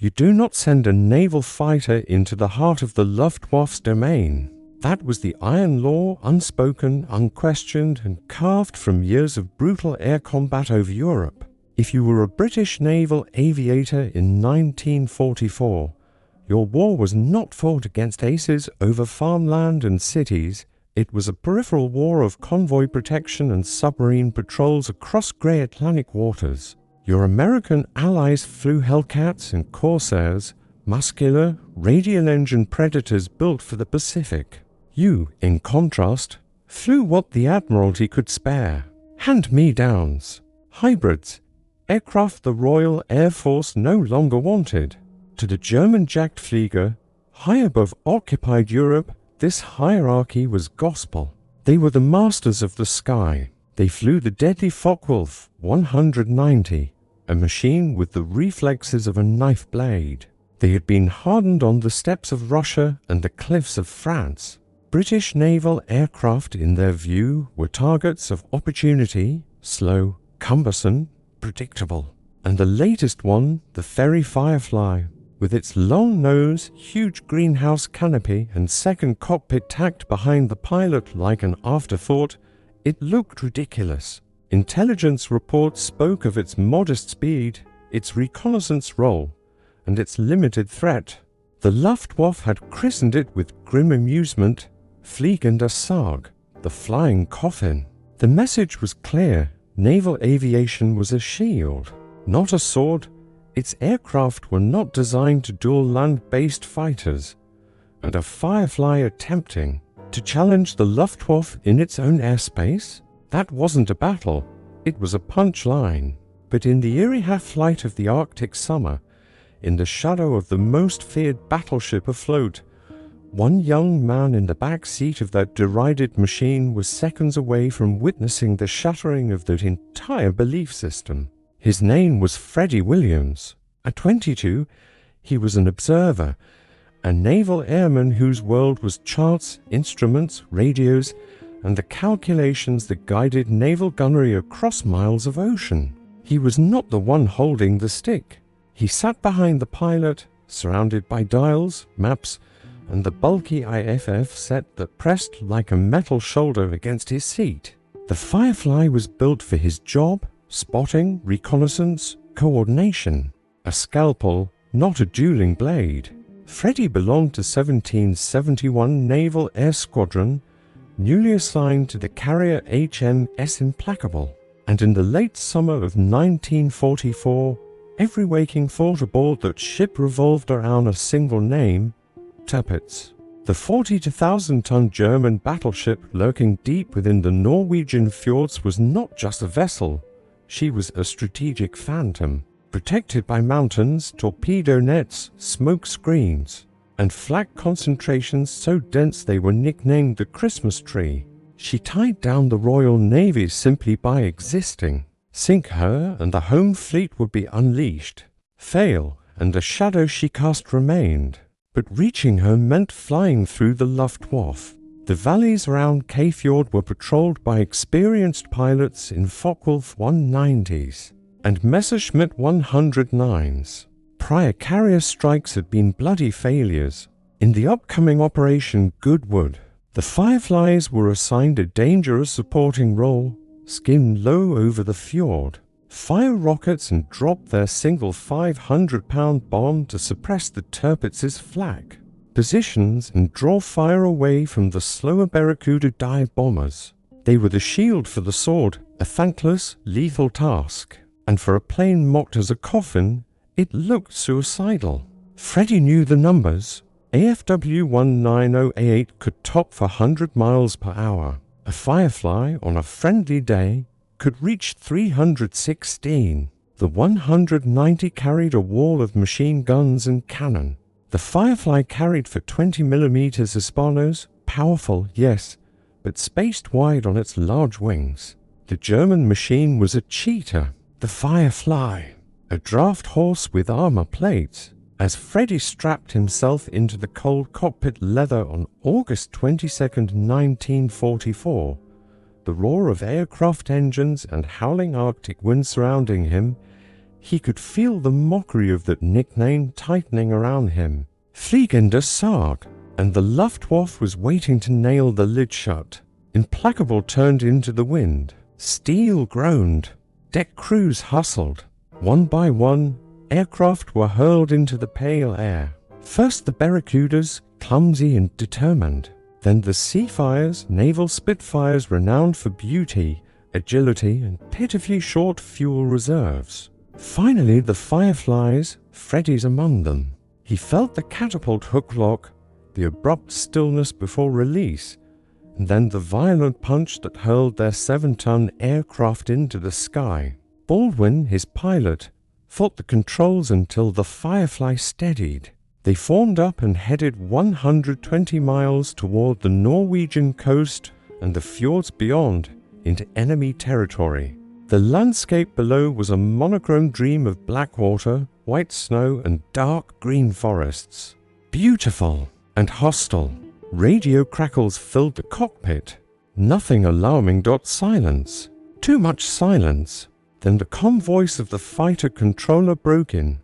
You do not send a naval fighter into the heart of the Luftwaffe's domain. That was the iron law, unspoken, unquestioned, and carved from years of brutal air combat over Europe. If you were a British naval aviator in 1944, your war was not fought against aces over farmland and cities. It was a peripheral war of convoy protection and submarine patrols across grey Atlantic waters. Your American allies flew Hellcats and Corsairs, muscular, radial-engine predators built for the Pacific. You, in contrast, flew what the Admiralty could spare. Hand-me-downs, hybrids, aircraft the Royal Air Force no longer wanted. To the German Jagdflieger, high above occupied Europe, this hierarchy was gospel. They were the masters of the sky. They flew the deadly Focke-Wulf 190, a machine with the reflexes of a knife blade. They had been hardened on the steppes of Russia and the cliffs of France. British naval aircraft, in their view, were targets of opportunity, slow, cumbersome, predictable. And the latest one, the Fairey Firefly, with its long nose, huge greenhouse canopy, and second cockpit tacked behind the pilot like an afterthought, it looked ridiculous. Intelligence reports spoke of its modest speed, its reconnaissance role, and its limited threat. The Luftwaffe had christened it with grim amusement, Fliegender Sarg, the flying coffin. The message was clear. Naval aviation was a shield, not a sword. Its aircraft were not designed to duel land-based fighters, and a Firefly attempting to challenge the Luftwaffe in its own airspace? That wasn't a battle, it was a punchline. But in the eerie half-light of the Arctic summer, in the shadow of the most feared battleship afloat, one young man in the back seat of that derided machine was seconds away from witnessing the shattering of that entire belief system. His name was Freddie Williams. At 22, he was an observer, a naval airman whose world was charts, instruments, radios, and the calculations that guided naval gunnery across miles of ocean. He was not the one holding the stick. He sat behind the pilot, surrounded by dials, maps, and the bulky IFF set that pressed like a metal shoulder against his seat. The Firefly was built for his job: spotting, reconnaissance, coordination. A scalpel, not a dueling blade. Freddie belonged to 1771 Naval Air Squadron, newly assigned to the carrier HMS Implacable. And in the late summer of 1944, every waking thought aboard that ship revolved around a single name: Tirpitz. The 42,000-ton German battleship lurking deep within the Norwegian fjords was not just a vessel. She was a strategic phantom, protected by mountains, torpedo nets, smoke screens, and flak concentrations so dense they were nicknamed the Christmas tree. She tied down the Royal Navy simply by existing. Sink her and the home fleet would be unleashed. Fail, and the shadow she cast remained. But reaching her meant flying through the Luftwaffe. The valleys around Fjord were patrolled by experienced pilots in Focke-Wulf 190s and Messerschmitt 109s. Prior carrier strikes had been bloody failures. In the upcoming Operation Goodwood, the Fireflies were assigned a dangerous supporting role, skimmed low over the fjord, fire rockets and drop their single 500-pound bomb to suppress the Tirpitz's flak positions and draw fire away from the slower Barracuda dive bombers. They were the shield for the sword, a thankless, lethal task. And for a plane mocked as a coffin, it looked suicidal. Freddie knew the numbers. AFW 190A8 could top for 100 miles per hour. A Firefly, on a friendly day, could reach 316. The 190 carried a wall of machine guns and cannon. The Firefly carried for 20mm Hispanos, powerful, yes, but spaced wide on its large wings. The German machine was a cheetah. The Firefly, a draft horse with armor plates. As Freddie strapped himself into the cold cockpit leather on August 22, 1944, the roar of aircraft engines and howling Arctic wind surrounding him, He could feel the mockery of that nickname tightening around him. Fliegender Sarg, and the Luftwaffe was waiting to nail the lid shut. Implacable turned into the wind. Steel groaned. Deck crews hustled. One by one, aircraft were hurled into the pale air. First the Barracudas, clumsy and determined. Then the Seafires, naval Spitfires renowned for beauty, agility, and pitifully short fuel reserves. Finally the Fireflies, Freddy's among them. He felt the catapult hook lock, the abrupt stillness before release, and then the violent punch that hurled their 7-ton aircraft into the sky. Baldwin, his pilot, fought the controls until the Firefly steadied. They formed up and headed 120 miles toward the Norwegian coast and the fjords beyond into enemy territory. The landscape below was a monochrome dream of black water, white snow, and dark green forests. Beautiful and hostile. Radio crackles filled the cockpit. Nothing alarming. Silence. Too much silence. Then the calm voice of the fighter controller broke in.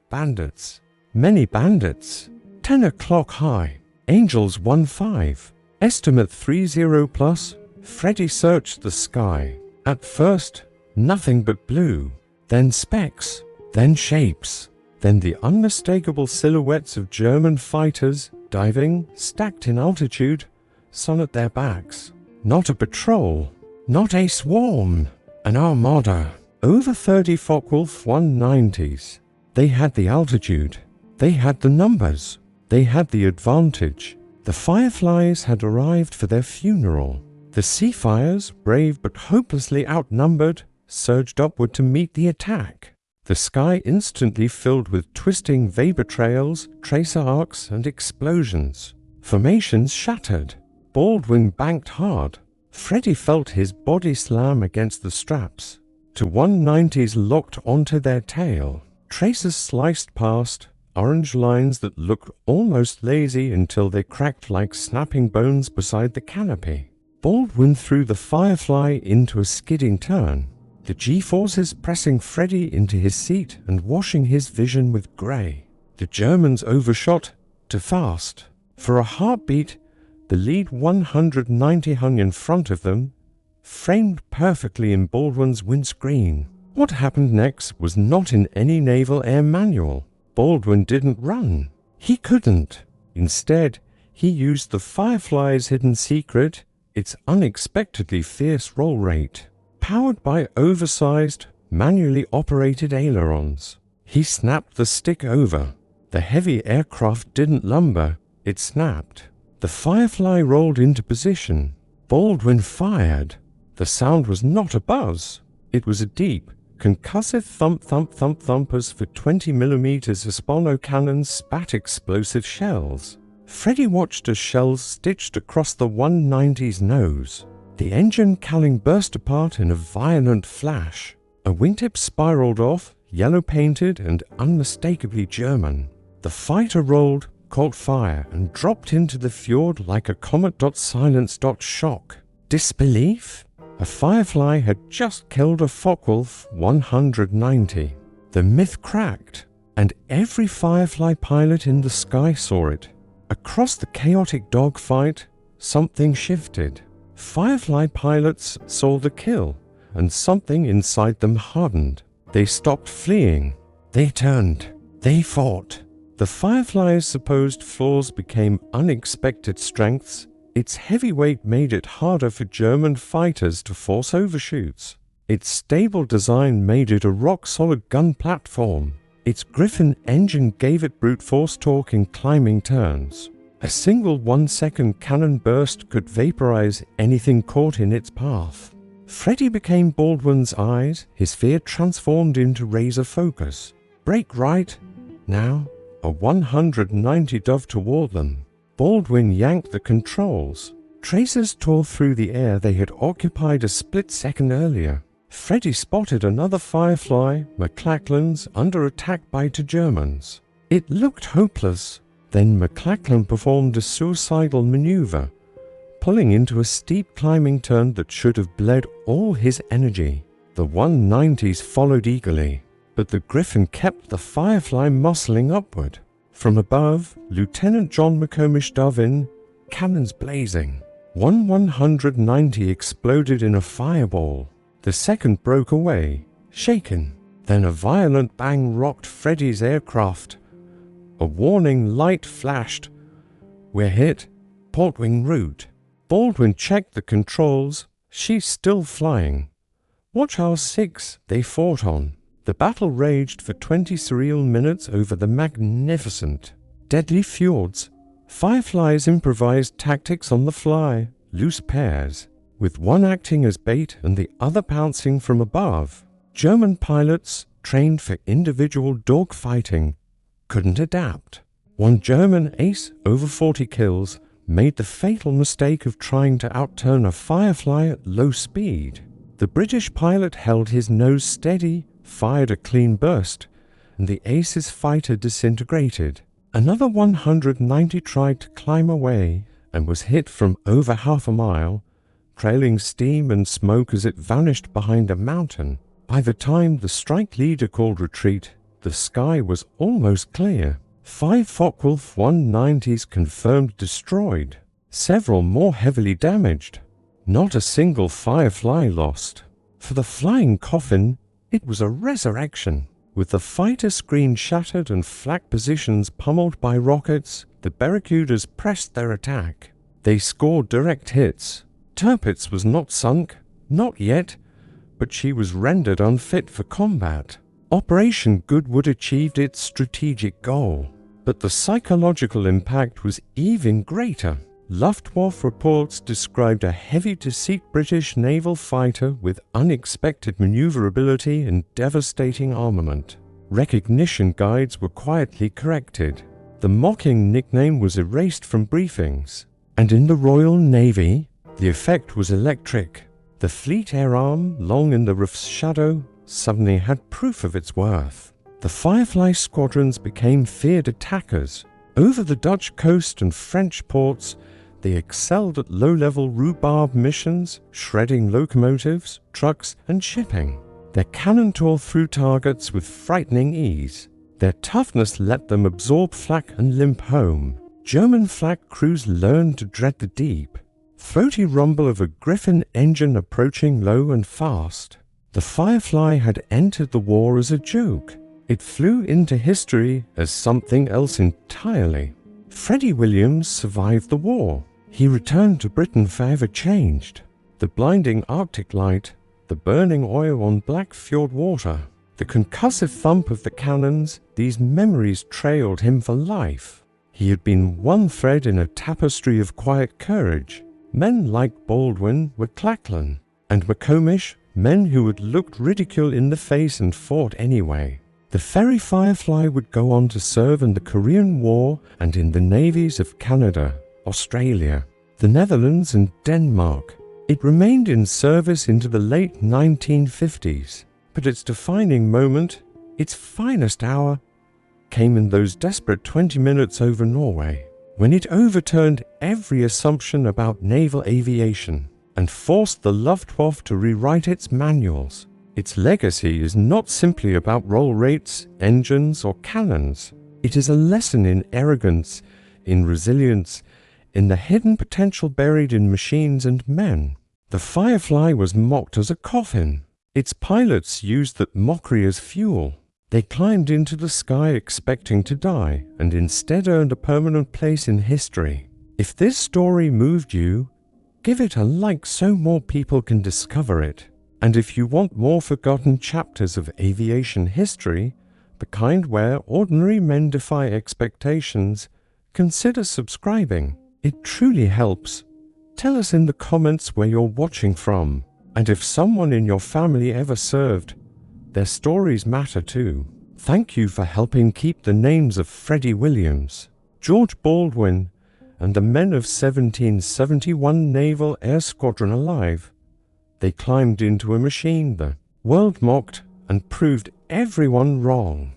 Bandits. Many bandits. 10 o'clock high. Angels 1-5. Estimate 30 plus. Freddy searched the sky. At first, nothing but blue. Then specks. Then shapes. Then the unmistakable silhouettes of German fighters diving, stacked in altitude, sun at their backs. Not a patrol. Not a swarm. An armada. Over 30 Focke-Wulf 190s. They had the altitude. They had the numbers. They had the advantage. The Fireflies had arrived for their funeral. The Seafires, brave but hopelessly outnumbered, surged upward to meet the attack. The sky instantly filled with twisting vapor trails, tracer arcs, and explosions. Formations shattered. Baldwin banked hard. Freddy felt his body slam against the straps. Two 190s locked onto their tail. Tracers sliced past, orange lines that looked almost lazy until they cracked like snapping bones beside the canopy. Baldwin threw the Firefly into a skidding turn. The G-forces pressing Freddy into his seat and washing his vision with grey. The Germans overshot too fast. For a heartbeat, the lead 190 hung in front of them, framed perfectly in Baldwin's windscreen. What happened next was not in any naval air manual. Baldwin didn't run. He couldn't. Instead, he used the Firefly's hidden secret, its unexpectedly fierce roll rate. Powered by oversized, manually operated ailerons. He snapped the stick over. The heavy aircraft didn't lumber, it snapped. The Firefly rolled into position. Baldwin fired. The sound was not a buzz. It was a deep, concussive thump as for 20 millimeters Hispano cannons spat explosive shells. Freddy watched as shells stitched across the 190's nose. The engine cowling burst apart in a violent flash. A wingtip spiraled off, yellow-painted and unmistakably German. The fighter rolled, caught fire, and dropped into the fjord like a comet. Silence. Shock. Disbelief? A Firefly had just killed a Focke-Wulf 190. The myth cracked, and every Firefly pilot in the sky saw it. Across the chaotic dogfight, something shifted. Firefly pilots saw the kill, and something inside them hardened. They stopped fleeing. They turned. They fought. The Firefly's supposed flaws became unexpected strengths. Its heavy weight made it harder for German fighters to force overshoots. Its stable design made it a rock-solid gun platform. Its Griffin engine gave it brute force torque in climbing turns. A single 1-second cannon burst could vaporize anything caught in its path. Freddy became Baldwin's eyes, his fear transformed into razor focus. Brake right. Now, a 190 dove toward them. Baldwin yanked the controls. Tracers tore through the air they had occupied a split second earlier. Freddy spotted another Firefly, McLachlan's, under attack by two Germans. It looked hopeless. Then McLachlan performed a suicidal maneuver, pulling into a steep climbing turn that should have bled all his energy. The 190s followed eagerly. but the Griffin kept the Firefly muscling upward. From above, Lieutenant John McComish dove in, cannons blazing. One 190 exploded in a fireball. The second broke away, shaken. Then a violent bang rocked Freddy's aircraft. A warning light flashed. We're hit. Port wing route. Baldwin checked the controls. She's still flying. Watch our 6 they fought on. The battle raged for 20 surreal minutes over the magnificent, deadly fjords. Fireflies improvised tactics on the fly, loose pairs, with one acting as bait and the other pouncing from above. German pilots, trained for individual dogfighting, couldn't adapt. One German ace, over 40 kills, made the fatal mistake of trying to outturn a Firefly at low speed. The British pilot held his nose steady, fired a clean burst, and the ace's fighter disintegrated. Another 190 tried to climb away and was hit from over half a mile, trailing steam and smoke as it vanished behind a mountain. By the time the strike leader called retreat, the sky was almost clear. 5 Focke-Wulf 190s confirmed destroyed, several more heavily damaged. Not a single Firefly lost. For the flying Coffin, it was a resurrection. With the fighter screen shattered and flak positions pummeled by rockets, the Barracudas pressed their attack. They scored direct hits. Tirpitz was not sunk, not yet, but she was rendered unfit for combat. Operation Goodwood achieved its strategic goal, but the psychological impact was even greater. Luftwaffe reports described a heavy-to-seat British naval fighter with unexpected maneuverability and devastating armament. Recognition guides were quietly corrected. The mocking nickname was erased from briefings. And in the Royal Navy, the effect was electric. The fleet air arm, long in the roof's shadow, suddenly had proof of its worth. The Firefly squadrons became feared attackers. Over the Dutch coast and French ports, they excelled at low-level rhubarb missions, shredding locomotives, trucks, and shipping. Their cannon tore through targets with frightening ease. Their toughness let them absorb flak and limp home. German flak crews learned to dread the deep. Throaty rumble of a Griffin engine approaching low and fast. The Firefly had entered the war as a joke. It flew into history as something else entirely. Freddie Williams survived the war. He returned to Britain forever changed. The blinding Arctic light, the burning oil on black fjord water, the concussive thump of the cannons, these memories trailed him for life. He had been one thread in a tapestry of quiet courage. Men like Baldwin were Clacklan, and McComish, men who had looked ridicule in the face and fought anyway. The Fairey Firefly would go on to serve in the Korean War and in the navies of Canada, Australia, the Netherlands and Denmark. It remained in service into the late 1950s, but its defining moment, its finest hour, came in those desperate 20 minutes over Norway, when it overturned every assumption about naval aviation and forced the Luftwaffe to rewrite its manuals. Its legacy is not simply about roll rates, engines, or cannons. It is a lesson in arrogance, in resilience, in the hidden potential buried in machines and men. The Firefly was mocked as a coffin. Its pilots used that mockery as fuel. They climbed into the sky expecting to die, and instead earned a permanent place in history. If this story moved you, give it a like so more people can discover it. And if you want more forgotten chapters of aviation history, the kind where ordinary men defy expectations, consider subscribing. It truly helps. Tell us in the comments where you're watching from, and if someone in your family ever served. Their stories matter too. Thank you for helping keep the names of Freddie Williams, George Baldwin, and the men of 1771 Naval Air Squadron alive. They climbed into a machine the world mocked and proved everyone wrong.